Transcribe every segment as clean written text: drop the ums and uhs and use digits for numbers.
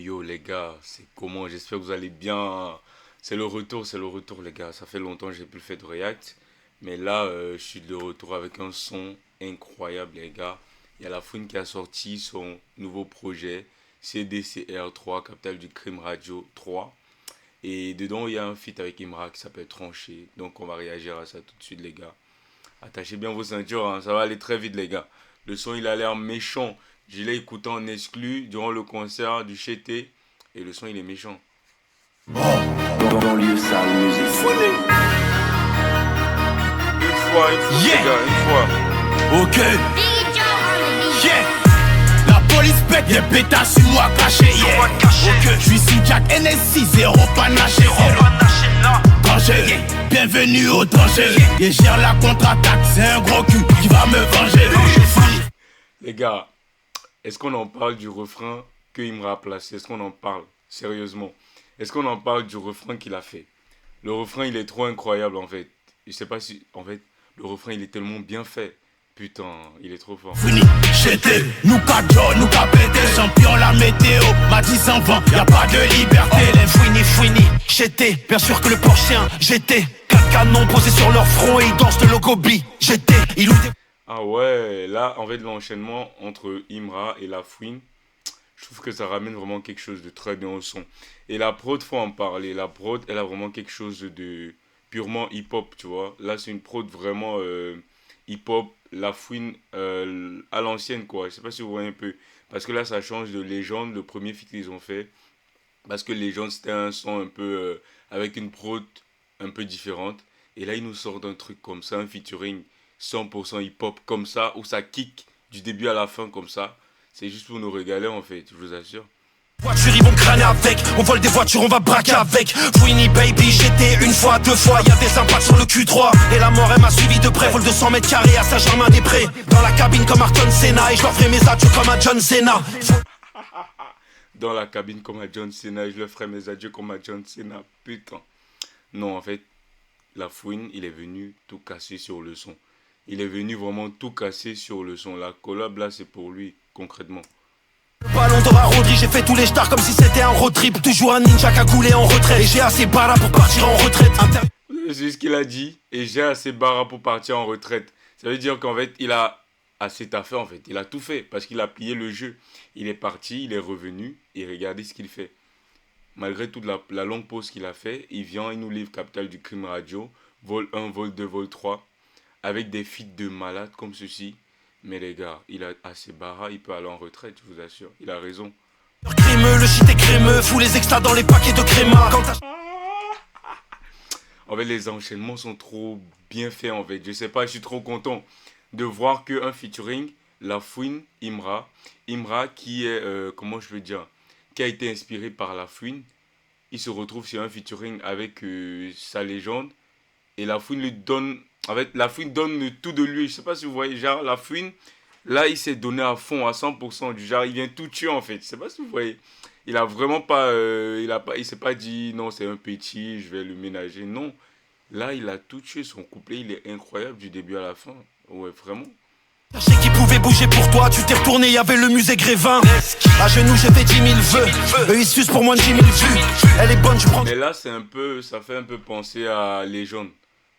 yo les gars, c'est comment? J'espère que vous allez bien. C'est le retour les gars. Ça fait longtemps que j'ai plus fait de React. Mais là, je suis de retour avec un son incroyable les gars. Il y a la Fouine qui a sorti son nouveau projet, CDCR3, Capital du Crime Radio 3. Et dedans, il y a un feat avec Imra qui s'appelle Tranché. Donc on va réagir à ça tout de suite les gars. Attachez bien vos ceintures, hein, ça va aller très vite les gars. Le son il a l'air méchant. Je l'ai écouté en exclu durant le concert du Chété. Et le son il est méchant. Banlieue sale musique. Une fois, Yeah. les gars, une fois. Ok, yeah. La police pète des pétasses sur moi caché, yeah. Ok, je suis sous Jack NSI, zéro panaché, danger, bienvenue au danger. Et gère la contre-attaque, c'est un gros cul qui va me venger. Les gars, est-ce qu'on en parle du refrain que Imra a placé? Est-ce qu'on en parle sérieusement? Est-ce qu'on en parle du refrain qu'il a fait? Le refrain il est trop incroyable en fait. Je sais pas si en fait le refrain il est tellement bien fait. Putain, il est trop fort. Fini, j'étais, nous cadjo, nous pété, champion la météo, m'a dit sans vent, y'a pas de liberté. Les fouini, j'étais, bien sûr que le porchien, j'étais, 4 canons posés sur leur front et ils dansent le logo B, j'étais, ils louent des... Ah ouais, là en fait l'enchaînement entre Imra et la Fouine, je trouve que ça ramène vraiment quelque chose de très bien au son. Et la prod, faut en parler. La prod, elle a vraiment quelque chose de purement hip-hop, tu vois. Là, c'est une prod vraiment hip-hop, la Fouine à l'ancienne, quoi. Je sais pas si vous voyez un peu. Parce que là, ça change de Légende, le premier feat qu'ils ont fait. Parce que Légende, c'était un son un peu avec une prod un peu différente. Et là, ils nous sortent un truc comme ça, un featuring 100% hip-hop comme ça, où ça kick du début à la fin comme ça. C'est juste pour nous régaler en fait, je vous assure. Voitures, ils vont crâner avec, on vole des voitures, on va braquer avec. Fouini baby, j'étais une fois, 2 fois, y'a des impacts sur le Q3. Et la mort elle m'a suivi de près, vol de 100 mètres carrés à Saint-Germain-des-Prés. Dans la cabine comme Ayrton Senna, et je leur ferai mes adieux comme à John Cena. Dans la cabine comme à John Cena, je leur ferai mes adieux comme à John Cena, putain. Non en fait, la Fouine, il est venu tout casser sur le son. Il est venu vraiment tout casser sur le son. La collab là, c'est pour lui, concrètement. Ballon d'or à Rodri, j'ai fait tous les stars comme si c'était un road trip. Toujours un ninja qui a coulé en retraite. Et j'ai assez bara pour partir en retraite. C'est ce qu'il a dit. Et j'ai assez bara pour partir en retraite. Ça veut dire qu'en fait, il a assez taffé en fait. Il a tout fait parce qu'il a plié le jeu. Il est parti, il est revenu. Et regardez ce qu'il fait. Malgré toute la longue pause qu'il a fait, il vient, il nous livre Capital du Crime Radio. Vol 1, vol 2, vol 3. Avec des feats de malades comme ceci. Mais les gars, il a assez bara, il peut aller en retraite, je vous assure. Il a raison. Crémeux, le shit est crémeux, fous les extras dans les paquets de créma. En fait, les enchaînements sont trop bien faits en fait. Je sais pas, je suis trop content de voir qu'un featuring, la Fouine, Imra. Imra qui est, comment je veux dire, qui a été inspiré par la Fouine. Il se retrouve sur un featuring avec sa légende. Et la Fouine lui donne... En fait, la Fouine donne le tout de lui. Je sais pas si vous voyez, genre, la Fouine, là, il s'est donné à fond, à 100%. Du genre, il vient tout tuer, en fait. Je sais pas si vous voyez. Il a vraiment pas... il s'est pas dit, non, c'est un petit, je vais le ménager. Non. Là, il a tout tué. Son couplet, il est incroyable du début à la fin. Ouais, vraiment. Je sais qui pouvait bouger pour toi, tu t'es retourné, y'avait le musée Grévin. À genoux, j'ai fait 10 000 vœux. Eux, ils sucent pour moins de 10 000 vues. Elle est bonne, je prends... Mais là, c'est un peu... Ça fait un peu penser à Légende.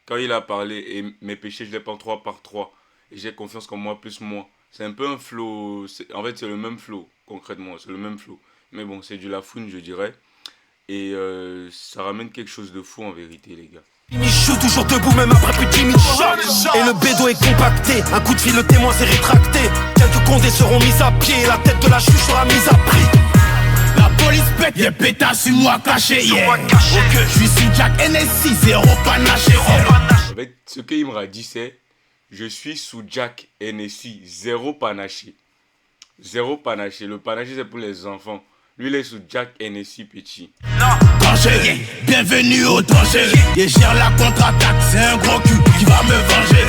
Quand il a parlé, et mes péchés, je les prends 3 par 3. Et j'ai confiance qu'en moi plus moi. C'est un peu un flow. En fait, c'est le même flow, concrètement. C'est le même flow. Mais bon, c'est du Lafouine, je dirais. Et ça ramène quelque chose de fou en vérité, les gars. Michou, toujours debout, même après plus de 10 000 shots. Et le bédo est compacté. Un coup de fil, le témoin s'est rétracté. Quelques condés seront mis à pied. La tête de la chouche sera mise à prix. La police pète des pétasses sur moi caché, yeah. Ok, je suis sous Jack NSI, zéro panaché. En fait, ce qu'il m'a dit, c'est je suis sous Jack NSI, zéro panaché. Zéro panaché. Le panaché, c'est pour les enfants. Lui, il est sous Jack NSI petit. Danger, bienvenue au danger. Et gère la contre-attaque, c'est un gros cul qui va me venger.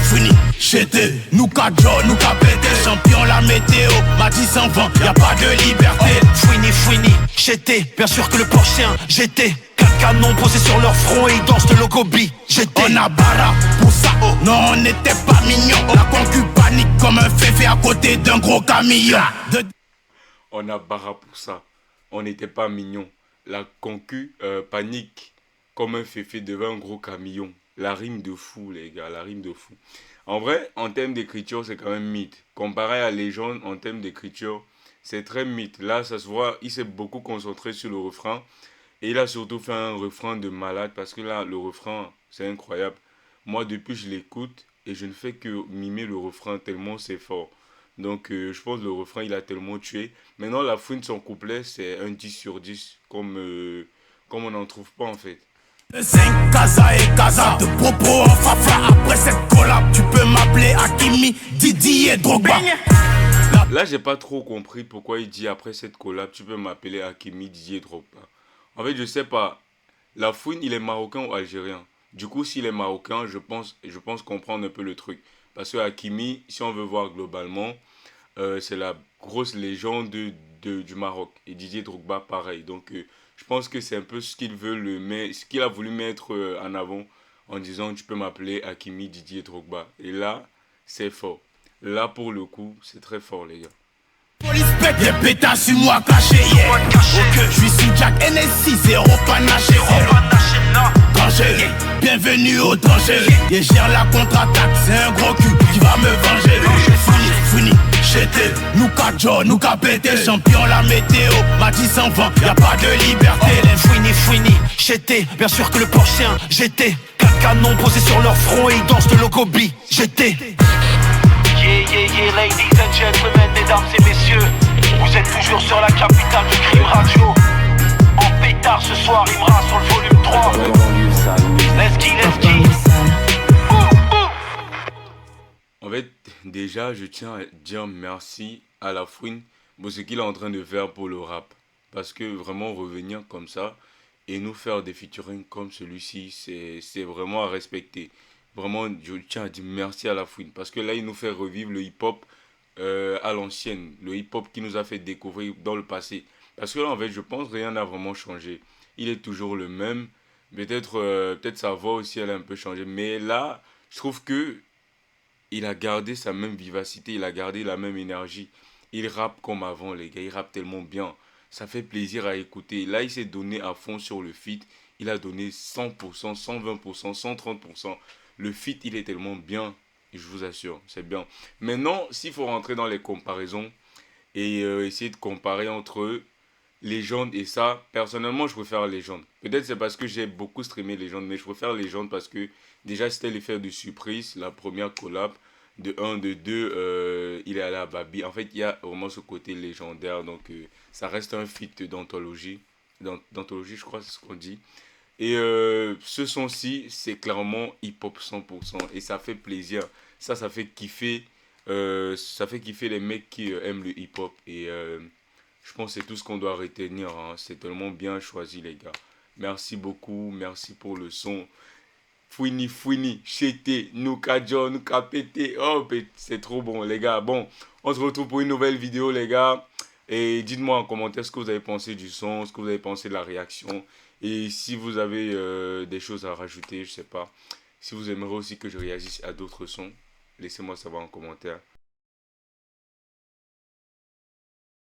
Fini, j'étais, nous cadjo, nous pété, champion la météo, m'a dit sans vent, y'a pas de liberté. Fini, j'étais, bien sûr que le porchien, j'étais. 4 canons posés sur leur front et ils dansent le logo B, j'étais. On a bara pour ça, oh. Non on n'était pas mignons. La concu panique comme un féfé à côté d'un gros camion. On a bara pour ça. on n'était pas mignon. La concu panique comme un féfé devant un gros camion. La rime de fou, les gars, la rime de fou. En vrai, en termes d'écriture, c'est quand même mythe. Comparé à Légende, en termes d'écriture, c'est très mythe. Là, ça se voit, il s'est beaucoup concentré sur le refrain. Et il a surtout fait un refrain de malade parce que là, le refrain, c'est incroyable. Moi, depuis, je l'écoute et je ne fais que mimer le refrain tellement c'est fort. Donc, je pense que le refrain, il a tellement tué. Maintenant, la fouine de son couplet, c'est un 10 sur 10, comme on n'en trouve pas en fait. 5 Casa et Casa de propos en fafa. Après cette collab, tu peux m'appeler Hakimi, Didier Drogba. Là, j'ai pas trop compris pourquoi il dit après cette collab, tu peux m'appeler Hakimi, Didier Drogba. En fait, je sais pas. La fouine, il est marocain ou algérien? Du coup, s'il est marocain, je pense comprendre un peu le truc. Parce que Hakimi, si on veut voir globalement, c'est la grosse légende du Maroc. Et Didier Drogba, pareil. Donc, je pense que c'est un peu ce qu'il a voulu mettre en avant en disant tu peux m'appeler Hakimi Didier Drogba. Et là, c'est fort. Là, pour le coup, c'est très fort, les gars. Police pète des pétasses sur moi caché, yeah. Ok, je suis sous Jack NSI, zéro panaché, danger, bienvenue au danger. Et gère la contre-attaque, c'est un gros cul qui va me venger. Fini, j'étais, nous cadjo, nous pété, champion la météo, m'a dit s'en va, y'a pas de liberté. Les fouini, j'étais, bien sûr que le Porschien, j'étais. 4 canons posés sur leur front et ils dansent de Logobi, j'étais. Yeah, ladies and gentlemen, mesdames et messieurs, vous êtes toujours sur la capitale du crime radio. En pétard ce soir, Imra sur le volume 3. Let's go. En fait, déjà, je tiens à dire merci à la fouine pour ce qu'il est en train de faire pour le rap. Parce que vraiment revenir comme ça et nous faire des featuring comme celui-ci, c'est vraiment à respecter. Vraiment, je tiens à dire merci à la fouine. Parce que là, il nous fait revivre le hip-hop à l'ancienne. Le hip-hop qui nous a fait découvrir dans le passé. Parce que là, en fait, je pense que rien n'a vraiment changé. Il est toujours le même. Peut-être sa voix aussi, elle a un peu changé. Mais là, je trouve que il a gardé sa même vivacité, il a gardé la même énergie. Il rappe comme avant, les gars. Il rappe tellement bien. Ça fait plaisir à écouter. Là, il s'est donné à fond sur le feat. Il a donné 100%, 120%, 130%. Le feat, il est tellement bien. Je vous assure, c'est bien. Maintenant, s'il faut rentrer dans les comparaisons et essayer de comparer entre Légende et ça, personnellement, je préfère Légende. Peut-être c'est parce que j'ai beaucoup streamé Légende, mais je préfère Légende parce que déjà, c'était l'effet de surprise, la première collab. De un, de deux, il est allé à Babi. En fait, il y a vraiment ce côté légendaire. Donc, ça reste un feat d'anthologie. D'anthologie, je crois, c'est ce qu'on dit. Et ce son-ci, c'est clairement hip-hop 100%. Et ça fait plaisir. Ça fait kiffer. Ça fait kiffer les mecs qui aiment le hip-hop. Et je pense que c'est tout ce qu'on doit retenir. Hein. C'est tellement bien choisi, les gars. Merci beaucoup. Merci pour le son. Fouini, Chété, Noukajo, Noukapété. Oh, c'est trop bon, les gars. Bon, on se retrouve pour une nouvelle vidéo, les gars. Et dites-moi en commentaire ce que vous avez pensé du son, ce que vous avez pensé de la réaction. Et si vous avez des choses à rajouter, je sais pas. Si vous aimeriez aussi que je réagisse à d'autres sons, laissez-moi savoir en commentaire.